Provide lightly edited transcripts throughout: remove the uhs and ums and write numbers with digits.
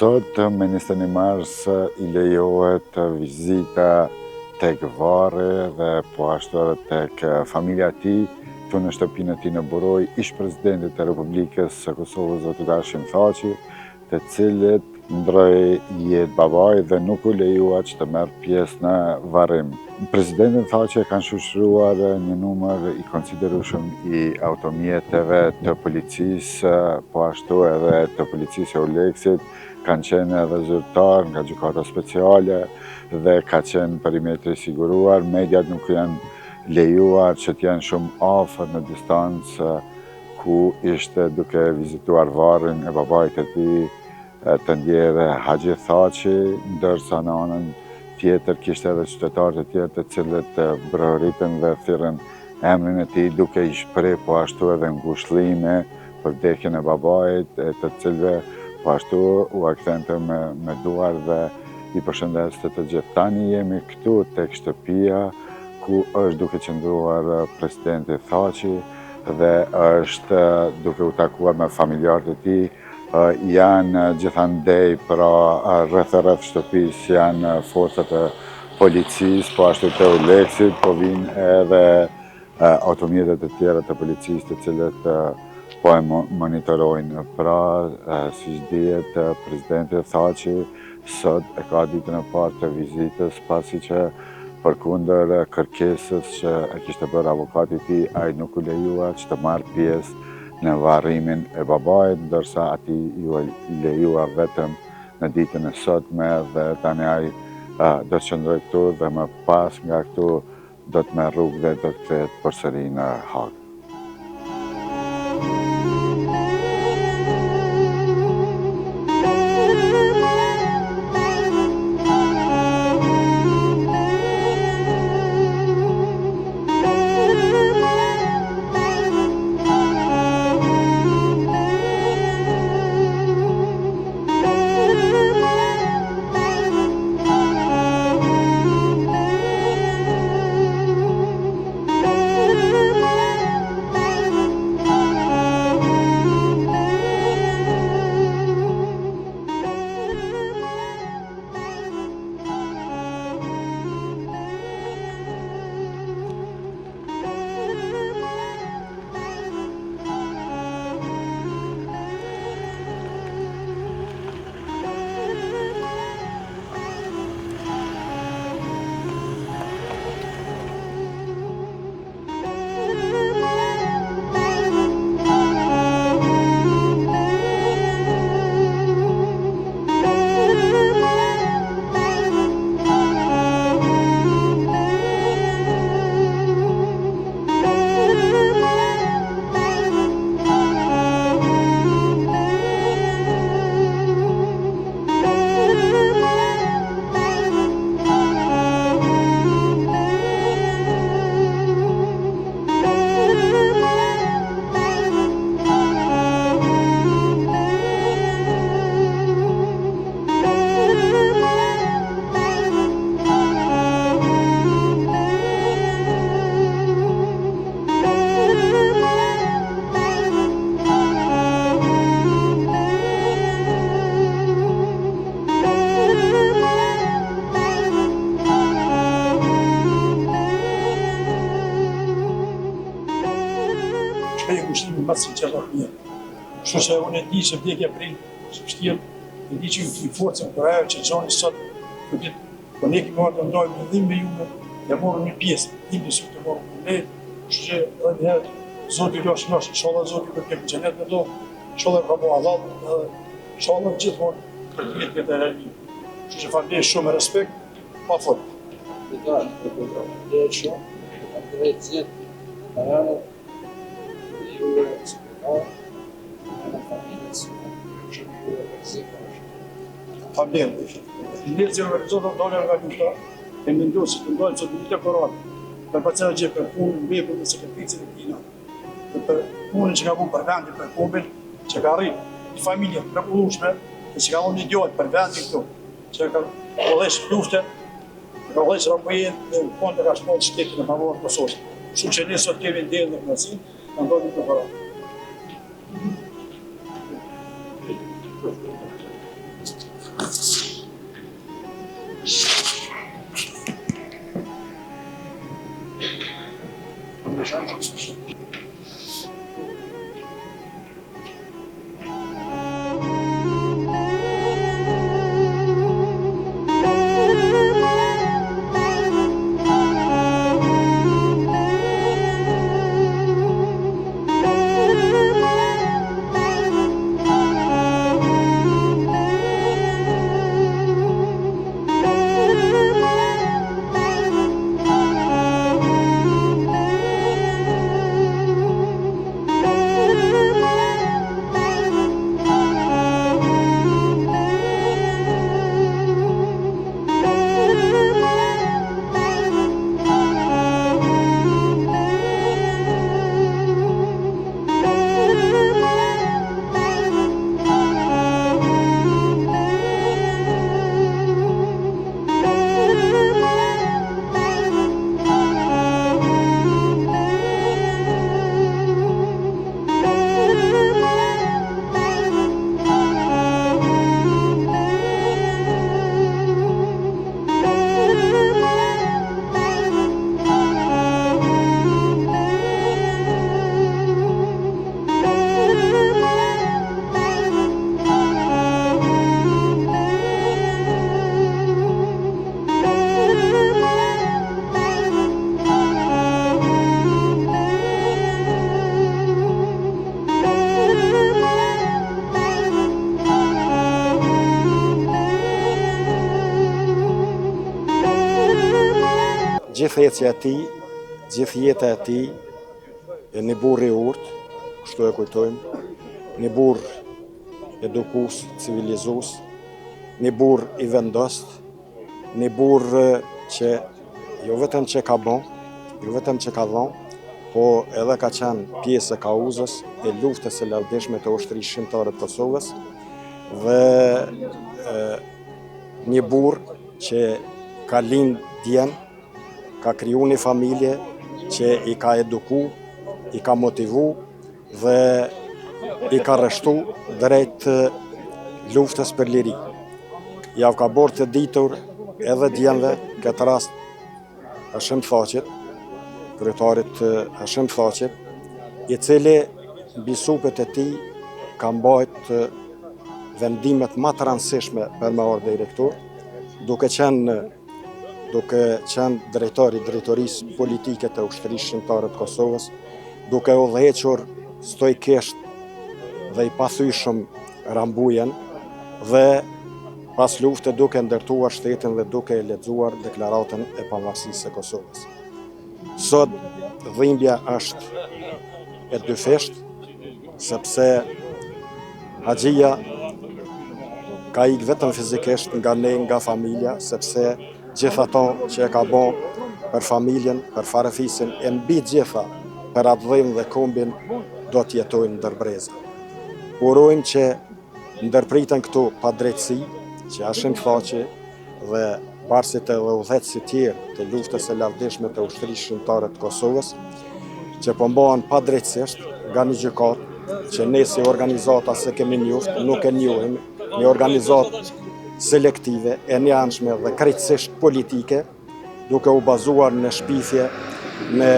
Sot me 21 mars I lejohet vizita tek varri dhe po ashtu edhe tek familja e tij këtu në shtëpinë e tij në Buroj, ish presidentit të Republikës së Kosovës zoti Hashim Thaçi, të cilit ndroi jetë babaj dhe nuk u lejuat që të merr pjesë në varrim. Presidentin Thaçi kanë shoqëruar një numër I konsiderueshëm I automjeteve të policisë, po ashtu edhe të policisë e Uleksit, kanë qenë edhe zyrtar nga gjykata speciale dhe ka qenë perimetri I siguruar. Mediat nuk janë lejuar që të jenë shumë afër në distancë ku ishte duke vizituar varrin e babait të tij, të ndjerë Haxhi Thaçi, ndërsa në anën tjetër kishte edhe qytetarë të tjerë të cilët brohoritën dhe thirrën emrin e tij duke I shpreh po ashtu edhe ngushëllime për vdekjen e babait, të cilëve po ashtu u akthente me duar dhe I përshëndeste të gjithë. Tani jemi këtu tek shtëpia ku është duke qëndruar presidenti Thaçi dhe është duke u takuar me familjarët e tij. Janë gjithandej rreth shtëpisë janë forcat e policisë, po ashtu të Uleksit, po vinë edhe automjetet e tjera të policisë të cilët po e monitorojnë. Pra, siç dihet, presidenti Thaçi sot e ka ditën e parë të vizitës, pasi që përkundër kërkesës që e kishte bërë avokati I tij, ai nuk u lejuar që të marrë pjesë në varrimin e babait, ndërsa atij ju lejua vetëm në ditën e sotme dhe tani ai do të qëndrojë këtu dhe më pas nga këtu do të merr rrugë dhe do të kthehet përsëri në Hag. Shpejë kushtimi mas që qëllat mirë. Kështu që unë e di që vdekja prej që pështirë, e di që I forcën për ajo që gjoni sot të ditë, po ne kemi marrë të ndojmë në dhimë me jume, ja morë një pjesë, dhimë që të morë në lejtë, kështu që edhe njëherë, Zoti lash, inshallah Zoti për këtë xhenet me do, inshallah ka bo halal, inshallah gjithmonë për të jetë këtë e rëmi. Kështu që falë shumë me respekt, pa fort. Faleminderit. Njerëzit që organizojnë dolën nga luta, e mendojnë se të ndojnë sot lutë koronë, për pacientë që për punën mbi në sekretaricën e tina, për punën që ka bërë për vendin, për kombin që ka rritë familje të mrekullueshme, që ka dhënë idiot për vendin këtu, që ka kollesh lufte, ka kollesh rrobëje dhe fond të ka shpallë shtetin në favor të Kosovës. Kështu që ne sot kemi ndjenjë në kënaqësi, ka ndodhur të koronë. Gjithë ecja e tij, gjithë jeta e tij, e një burr i urtë, kështu e kujtojmë, një burr edukues, civilizues, një burr i vendost, një burr që jo vetëm që ka bon, jo vetëm që ka dhonë, po edhe ka qenë pjesë e kauzës e luftës së lavdishme të ushtrisë shqiptare të Kosovës dhe një burr që ka lind djem, ka kriju një familje që i ka eduku, i ka motivu dhe i ka rreshtu drejt luftës për liri. Jav ka bërë të ditur edhe djemve, këtë rast Hashim Thaqit, kryetarit Hashim Thaqit, i cili mbi supet e tij ka mbajt vendimet më të rëndësishme për me ardhur direktor, duke qenë drejtori i drejtorisë politike të ushtrisë shqiptare të Kosovës, duke udhëhequr stoikisht dhe i pathyeshëm Rambujen dhe pas lufte duke ndërtuar shtetin dhe duke lexuar deklaratën e pavarësisë së Kosovës. Sot dhimbja është e dyfisht, sepse Haxhia ka ikë vetëm fizikisht nga ne, nga familja, sepse gjithë ato që e ka bon për familjen, për farefisin, e mbi gjitha për atë dhimbje dhe kombin do të jetojnë ndërbreza. Urojmë që ndërpriten këtu padrejtësi, që Hashim Thaqi dhe barësit e dhe udhëheqësit tjerë të luftës së lavdishme të ushtrisë shqiptare të Kosovës, që po mbahen padrejtësisht nga një gjykatë që ne si organizata se kemi njoft, nuk e njohim, një organizatë selektive, e njanshme dhe krejtësisht politike, duke u bazuar në shpifje në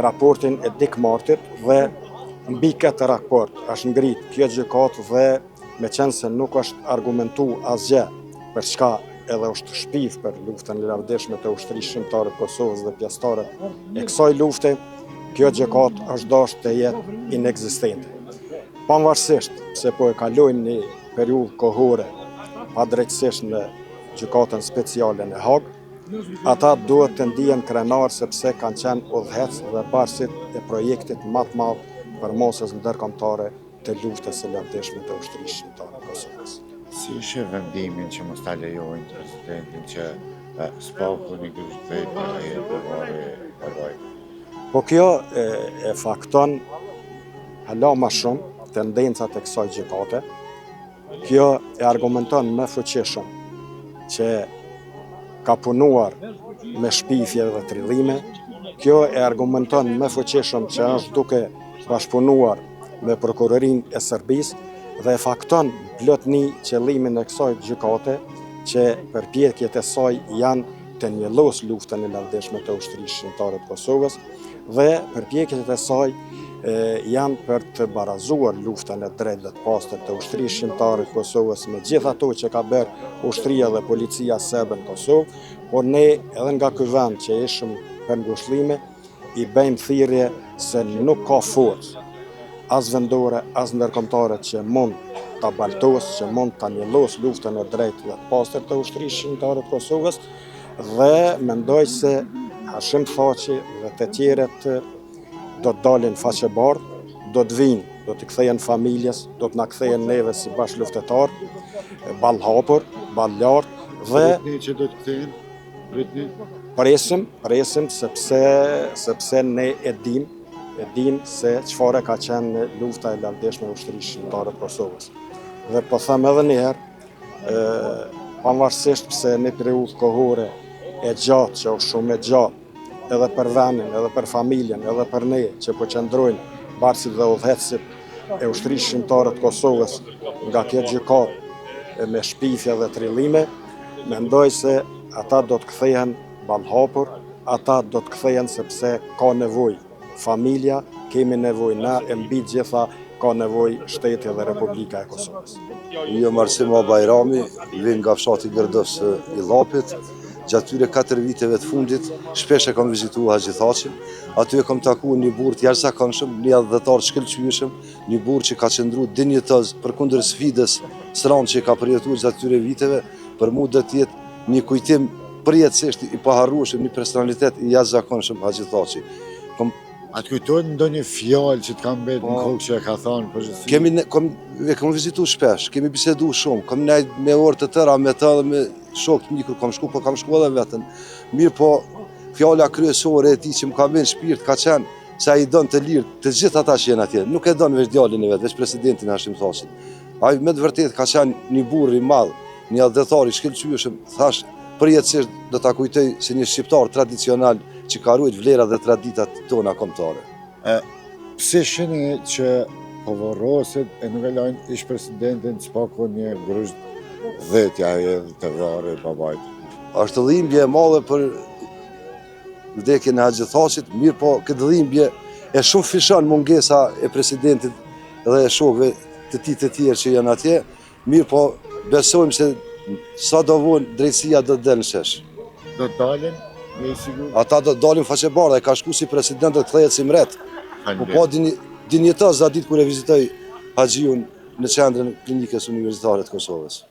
raportin e Dick Martit dhe mbi këtë raport është ngrit kjo gjykatë dhe me qenë se nuk është argumentu asgjë për çka edhe është shpif për luftën e lavdishme të ushtrisë shqiptare të Kosovës dhe pjesëtarët e kësaj lufte, kjo gjykatë është dashur të jetë inekzistente. Pavarësisht se po e kalojmë një periudhë kohore padrejtësisht në gjykatën speciale në Hag, ata duhet të ndihen krenar sepse kanë qenë udhëheqës dhe barësit e projektit më të madh për mosës ndërkombëtare të luftës së lavdishme të ushtrisë shqiptare të Kosovës. Si ishte vendimin që mos ta lejojnë presidentin që spaku një kryqëzit e vaj? Po kjo e fakton hala më shumë tendencat e kësaj gjykate. Kjo e argumenton më fuqishëm që ka punuar me shpifje dhe trillime. Kjo e argumenton më fuqishëm që është duke bashkëpunuar me prokurorinë e Serbisë dhe e fakton plotni qëllimin e kësaj gjykate që përpjekjet e saj janë të njëllos luftën e lavdeshme të ushtrisë shqiptare të Kosovës dhe përpjekjet e saj janë për të barazuar luftën e drejtë dhe të pastër të ushtrisë shqiptare të Kosovës me gjithë ato që ka bërë ushtria dhe policia serbe në Kosovë, por ne edhe nga ky vend që ishim për ngushëllime i bëjmë thirrje se nuk ka forcë as vendore, as ndërkombëtare që mund ta baltos, që mund ta njëllos luftën e drejtë dhe të pastër të ushtrisë shqiptare të Kosovës dhe mendoj se Hashim Thaçi dhe të tjerët do të dalin faqebardh, do të vinë, do të kthehen familjes, do të na kthehen neve si bashkëluftëtar, ballhapur, ballart dhe që do të kthehen? presim sepse ne e dim se çfarë ka qenë lufta e lavdeshme e ushtrisë shqiptare të Kosovës. Dhe po them edhe një herë, pavarësisht pse në periudhë kohore e gjatë që është shumë e gjatë, edhe për vendin, edhe për familjen, edhe për ne që po qëndrojnë barësit dhe udhëhecësit e ushtrisë shqiptare të Kosovës nga kjo gjykatë me shpifje dhe trillime, mendoj se ata do të kthehen ballhapur, ata do të kthehen sepse ka nevojë familja, kemi nevojë na, e mbi gjitha ka nevojë shteti dhe Republika e Kosovës. Jo Marsim Bajrami, vjen nga fshati Gërdës i Llapit. Gjatë tyre 4 viteve të fundit, shpesh e kam vizituar Haxhi Thaçin. Aty e kam takuar një burr të jashtëzakonshëm, një adhëtar të shkëlqyeshëm, një burr që ka qëndruar dinjitoz përkundër sfidës sëran që ka përjetuar gjatë tyre viteve. Për mua do të jetë një kujtim përjetësisht i paharrueshëm, një personalitet i jashtëzakonshëm Haxhi Thaçi. A të kujtojnë ndonjë fjalë që të kam mbetë në kokë që e ka thënë përgjithësi? Kam vizituar shpesh, kemi biseduar shumë, kam nejt me orë të tëra me të dhe me shokë të mikur, kam shku edhe vetën. Mirë po, fjala kryesore e tij që më ka vënë shpirt ka qenë se ai don të lirë të gjithë ata që janë atje. Nuk e don veç djalin e vet, veç presidentin Hashim Thaçin. Ai me të vërtetë ka qenë një burr i madh, një adhëtar i shkëlqyeshëm, thash përjetësisht do ta kujtoj si një shqiptar tradicional që ka ruajtur vlerat dhe traditat tona kombëtare. Pse shini që povarroset e nuk e lajnë ish presidentin s'pako një grusht dhetja edhe të vrarë e babait? Është dhimbje e madhe për vdekjen e Haxhi Thaçit, mirë po këtë dhimbje e shumë fishon mungesa e presidentit dhe e shokëve të tij të tjerë që janë atje, mirë po besojmë se sa do vonë drejtësia do të dalë në shesh. Do të dalin? Me i sigur? Ata do të dalin faqebardh, ai ka shku si president dhe të kthehet si mret. Po dinjitoz atë ditë kur e vizitoi Haxhiun në qendrën klinikës universitare të Kosovës.